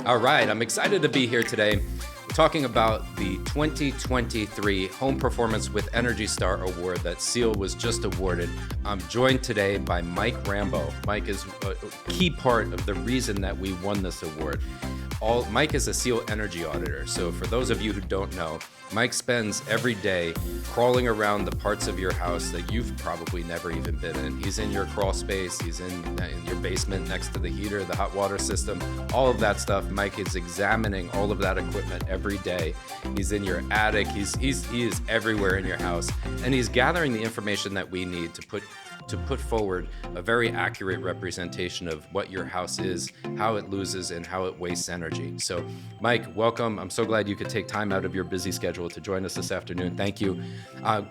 All right, I'm excited to be here today talking about the 2023 Home Performance with Energy Star Award that Ciel was just awarded. I'm joined today by Mike Rambo. Mike is a key part of the reason that we won this award. Mike is a Ciel energy auditor. So for those of you who don't know, Mike spends every day crawling around the parts of your house that you've probably never even been in. He's in your crawl space, he's in your basement next to the heater, the hot water system, all of that stuff. Mike is examining all of that equipment every day. He's in your attic, he is everywhere in your house, and he's gathering the information that we need to put forward a very accurate representation of what your house is, how it loses, and how it wastes energy. So, Mike, welcome. I'm so glad you could take time out of your busy schedule to join us this afternoon. Thank you.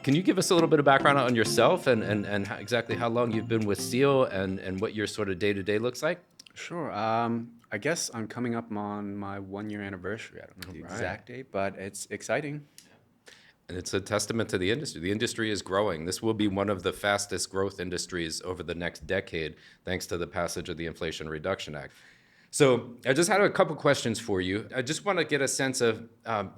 Can you give us a little bit of background on yourself and exactly how long you've been with Ciel and what your sort of day-to-day looks like? Sure. I guess I'm coming up on my 1-year anniversary. I don't know the exact date, but it's exciting. And it's a testament to the industry. The industry is growing. This will be one of the fastest growth industries over the next decade, thanks to the passage of the Inflation Reduction Act. So I just had a couple questions for you. I just want to get a sense of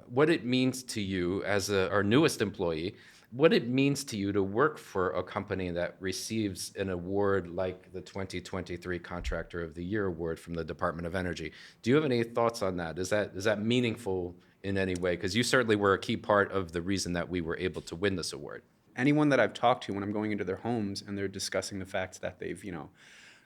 what it means to you as our newest employee, what it means to you to work for a company that receives an award like the 2023 Contractor of the Year award from the Department of Energy. Do you have any thoughts on that? Is that meaningful in any way? Because you certainly were a key part of the reason that we were able to win this award. Anyone that I've talked to when I'm going into their homes and they're discussing the fact that they've,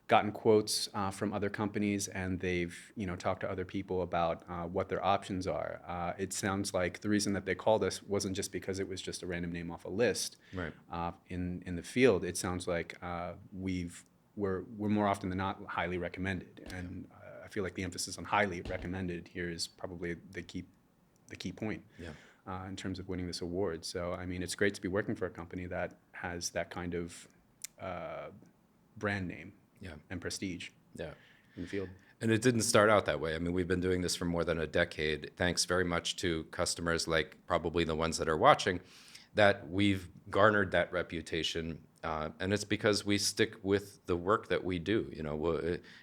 gotten quotes from other companies and they've, talked to other people about what their options are. It sounds like the reason that they called us wasn't just because it was just a random name off a list. Right. In the field, it sounds like we're more often than not highly recommended, and I feel like the emphasis on highly recommended here is probably the key point. Yeah. In terms of winning this award. So, I mean, it's great to be working for a company that has that kind of brand name and prestige in the field. And it didn't start out that way. I mean, we've been doing this for more than a decade, thanks very much to customers like probably the ones that are watching, that we've garnered that reputation. And it's because we stick with the work that we do.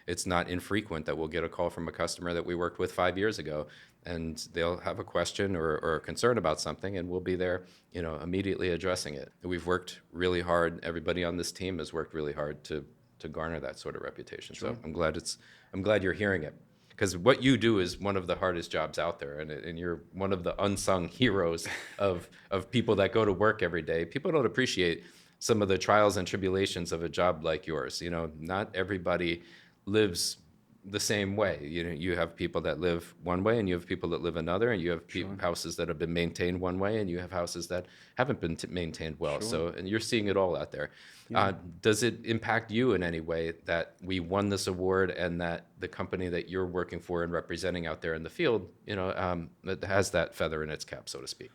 It's not infrequent that we'll get a call from a customer that we worked with 5 years ago, and they'll have a question or a concern about something, and we'll be there, immediately addressing it. We've worked really hard. Everybody on this team has worked really hard to garner that sort of reputation. Sure. So I'm glad you're hearing it, because what you do is one of the hardest jobs out there, and you're one of the unsung heroes of people that go to work every day. People don't appreciate some of the trials and tribulations of a job like yours. Not everybody lives the same way. You have people that live one way, and you have people that live another, and you have houses that have been maintained one way, and you have houses that haven't been maintained well. Sure. So, and you're seeing it all out there. Yeah. Does it impact you in any way that we won this award, and that the company that you're working for and representing out there in the field, that has that feather in its cap, so to speak?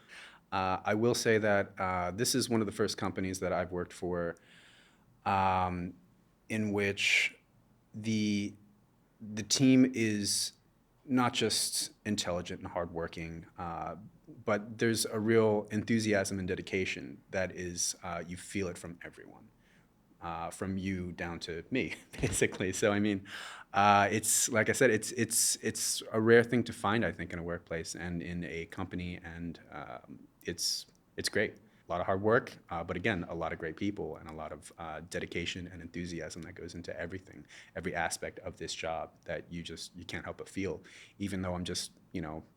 I will say that this is one of the first companies that I've worked for in which the team is not just intelligent and hardworking, but there's a real enthusiasm and dedication that is, you feel it from everyone, from you down to me, basically. So, I mean, it's, like I said, it's a rare thing to find, I think, in a workplace and in a company, and it's great. A lot of hard work, but again, a lot of great people and a lot of dedication and enthusiasm that goes into everything, every aspect of this job that you can't help but feel. Even though I'm just,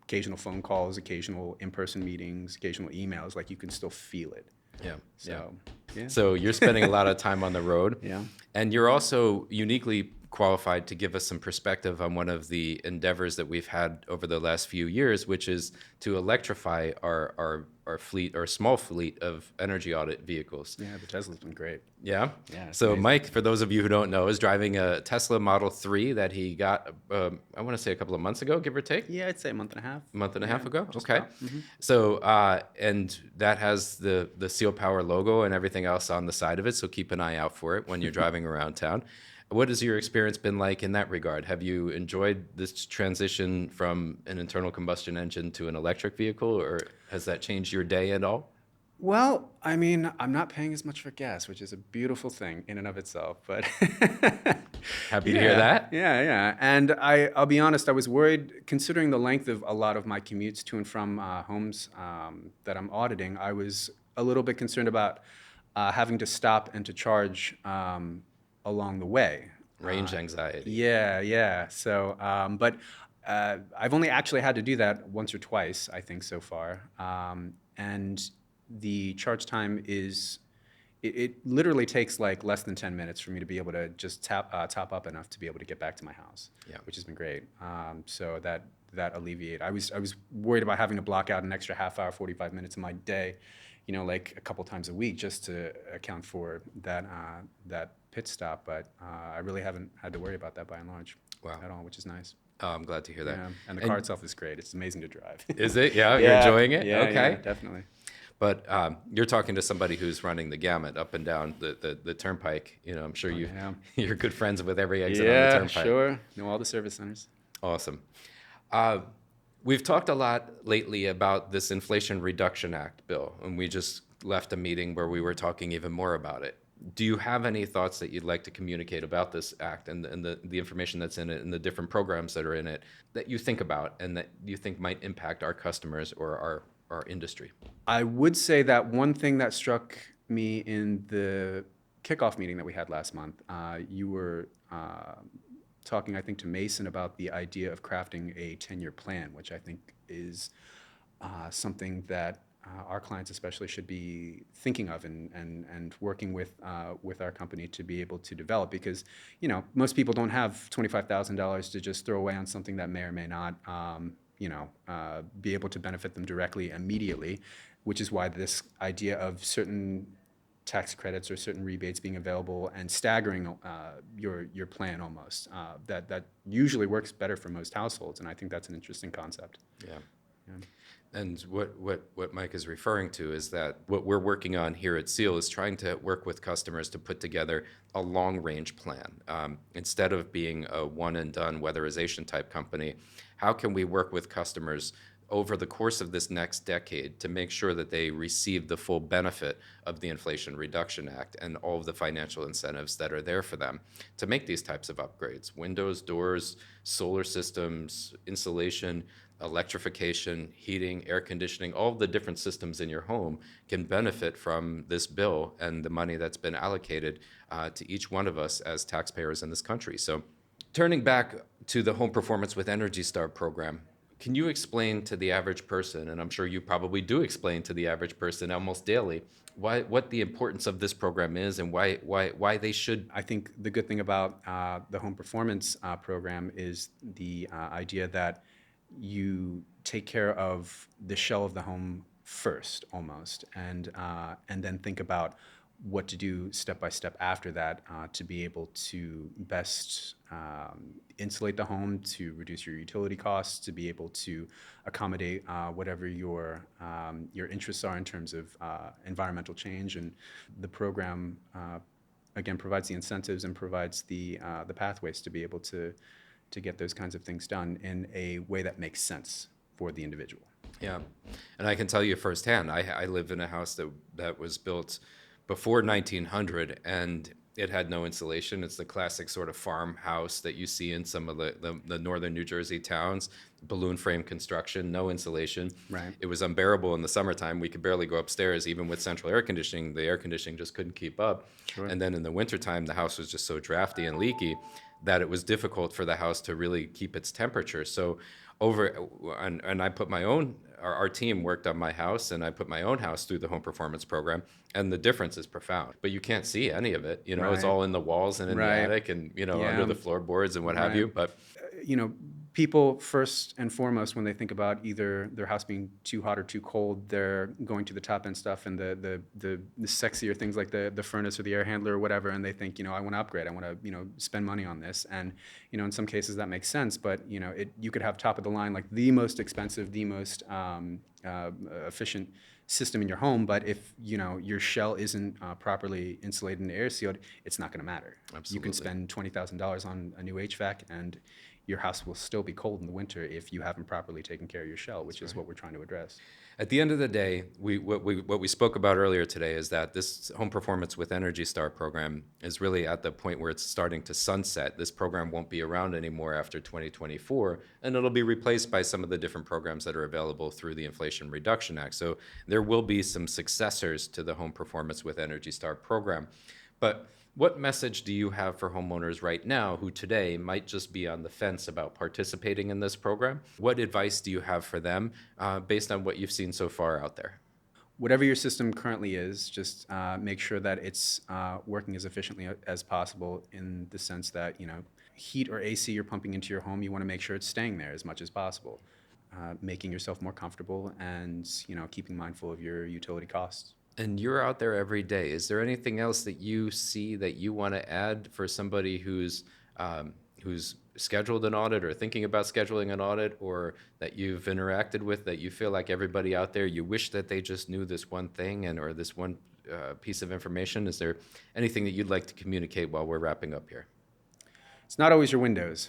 occasional phone calls, occasional in-person meetings, occasional emails, like you can still feel it. Yeah. So, yeah. So you're spending a lot of time on the road. Yeah. And you're also uniquely qualified to give us some perspective on one of the endeavors that we've had over the last few years, which is to electrify our fleet, our small fleet of energy audit vehicles. Yeah, the Tesla's been great. Yeah? Yeah. So amazing. Mike, for those of you who don't know, is driving a Tesla Model 3 that he got, I want to say a couple of months ago, give or take? Yeah, I'd say a month and a half. A month and a half ago? Okay. Mm-hmm. So, and that has the Ciel Power logo and everything else on the side of it, so keep an eye out for it when you're driving around town. What has your experience been like in that regard? Have you enjoyed this transition from an internal combustion engine to an electric vehicle, or has that changed your day at all? Well, I mean, I'm not paying as much for gas, which is a beautiful thing in and of itself. But Happy to hear yeah, that. yeah. And I'll be honest, I was worried, considering the length of a lot of my commutes to and from homes that I'm auditing. I was a little bit concerned about having to stop and to charge along the way. Range anxiety. Yeah. So, but I've only actually had to do that once or twice, I think, so far. And the charge time is, it literally takes like less than 10 minutes for me to be able to just top up enough to be able to get back to my house, Yeah. which has been great. So that alleviate. I was worried about having to block out an extra half hour, 45 minutes of my day, like a couple times a week just to account for that pit stop. But I really haven't had to worry about that by and large Wow. at all, which is nice. Oh, I'm glad to hear that. Yeah, and the car itself is great. It's amazing to drive. Is it? Yeah, you're enjoying it? Yeah, Okay. yeah, definitely. But you're talking to somebody who's running the gamut up and down the turnpike. I'm sure Yeah. you're good friends with every exit on the Yeah, turnpike. sure. Know all the service centers. Awesome. We've talked a lot lately about this Inflation Reduction Act bill, and we just left a meeting where we were talking even more about it. Do you have any thoughts that you'd like to communicate about this act and the information that's in it and the different programs that are in it that you think about and that you think might impact our customers or our industry? I would say that one thing that struck me in the kickoff meeting that we had last month, you were talking, I think, to Mason about the idea of crafting a 10-year plan, which I think is something that our clients especially should be thinking of and working with our company to be able to develop, because most people don't have $25,000 to just throw away on something that may or may not be able to benefit them directly immediately, which is why this idea of certain tax credits or certain rebates being available and staggering your plan almost, that usually works better for most households, and I think that's an interesting concept. Yeah. And what Mike is referring to is that what we're working on here at Ciel is trying to work with customers to put together a long-range plan. Instead of being a one-and-done weatherization type company, how can we work with customers over the course of this next decade to make sure that they receive the full benefit of the Inflation Reduction Act and all of the financial incentives that are there for them to make these types of upgrades? Windows, doors, solar systems, insulation, electrification, heating, air conditioning, all of the different systems in your home can benefit from this bill and the money that's been allocated to each one of us as taxpayers in this country. So turning back to the Home Performance with Energy Star program, can you explain to the average person, and I'm sure you probably do explain to the average person almost daily, what the importance of this program is and why they should? I think the good thing about the home performance program is the idea that you take care of the shell of the home first, almost, and then think about what to do step by step after that to be able to best insulate the home, to reduce your utility costs, to be able to accommodate whatever your interests are in terms of environmental change. And the program again provides the incentives and provides the pathways to be able to get those kinds of things done in a way that makes sense for the individual. Yeah, and I can tell you firsthand, I live in a house that was built before 1900, and it had no insulation. It's the classic sort of farmhouse that you see in some of the northern New Jersey towns, balloon frame construction, no insulation. Right. It was unbearable in the summertime. We could barely go upstairs, even with central air conditioning. The air conditioning just couldn't keep up. Sure. And then in the wintertime, the house was just so drafty and leaky that it was difficult for the house to really keep its temperature. So and I put my own, our team worked on my house, and I put my own house through the home performance program, and the difference is profound. But you can't see any of it. It's Right. all in the walls and in the Right. attic and, Yeah. under the floorboards and what have Right. you. But people first and foremost, when they think about either their house being too hot or too cold, they're going to the top end stuff and the sexier things like the furnace or the air handler or whatever, and they think, I want to upgrade, I want to spend money on this, and in some cases that makes sense, but you could have top of the line, like the most expensive, the most efficient system in your home, but if your shell isn't properly insulated and air sealed, it's not going to matter. You Absolutely. can spend $20,000 on a new HVAC, and your house will still be cold in the winter if you haven't properly taken care of your shell, which is what we're trying to address. At the end of the day, what we spoke about earlier today is that this Home Performance with Energy Star program is really at the point where it's starting to sunset. This program won't be around anymore after 2024, and it'll be replaced by some of the different programs that are available through the Inflation Reduction Act. So there will be some successors to the Home Performance with Energy Star program. But what message do you have for homeowners right now who today might just be on the fence about participating in this program? What advice do you have for them based on what you've seen so far out there? Whatever your system currently is, just make sure that it's working as efficiently as possible, in the sense that, heat or AC you're pumping into your home, you want to make sure it's staying there as much as possible, making yourself more comfortable, and keeping mindful of your utility costs. And you're out there every day. Is there anything else that you see that you want to add for somebody who's scheduled an audit or thinking about scheduling an audit, or that you've interacted with, that you feel like everybody out there, you wish that they just knew this one thing or this one piece of information? Is there anything that you'd like to communicate while we're wrapping up here? It's not always your windows.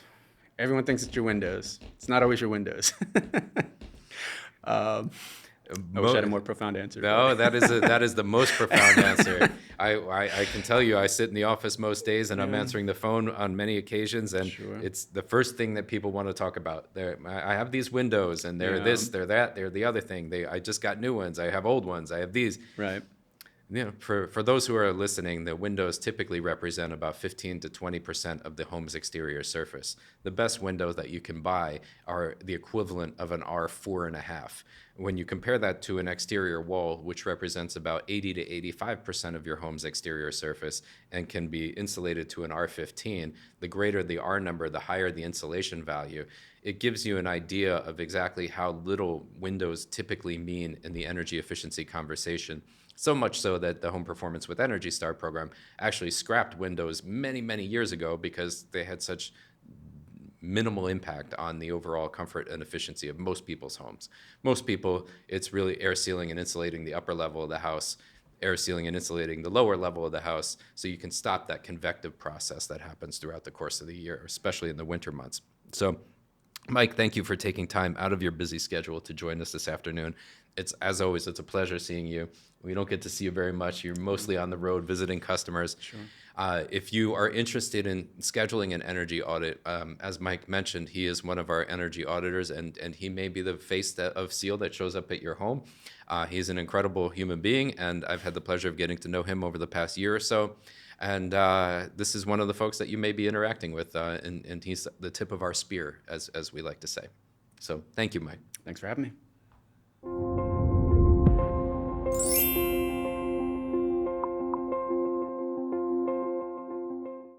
Everyone thinks it's your windows. It's not always your windows. I wish I had a more profound answer. No, that is the most profound answer. I can tell you, I sit in the office most days, and I'm answering the phone on many occasions, and it's the first thing that people want to talk about. I have these windows, and they're this, they're that, they're the other thing. I just got new ones. I have old ones. I have these. Right. For those who are listening, the windows typically represent about 15 to 20% of the home's exterior surface. The best windows that you can buy are the equivalent of an R4.5. When you compare that to an exterior wall, which represents about 80 to 85% of your home's exterior surface and can be insulated to an R15, the greater the R number, the higher the insulation value. It gives you an idea of exactly how little windows typically mean in the energy efficiency conversation. So much so that the Home Performance with Energy Star program actually scrapped windows many, many years ago because they had such minimal impact on the overall comfort and efficiency of most people's homes. Most people, it's really air sealing and insulating the upper level of the house, air sealing and insulating the lower level of the house, so you can stop that convective process that happens throughout the course of the year, especially in the winter months. So, Mike, thank you for taking time out of your busy schedule to join us this afternoon. As always, it's a pleasure seeing you. We don't get to see you very much. You're mostly on the road visiting customers. Sure. If you are interested in scheduling an energy audit, as Mike mentioned, he is one of our energy auditors, and he may be the face of Ciel that shows up at your home. He's an incredible human being, and I've had the pleasure of getting to know him over the past year or so. And this is one of the folks that you may be interacting with, and he's the tip of our spear, as we like to say. So thank you, Mike. Thanks for having me.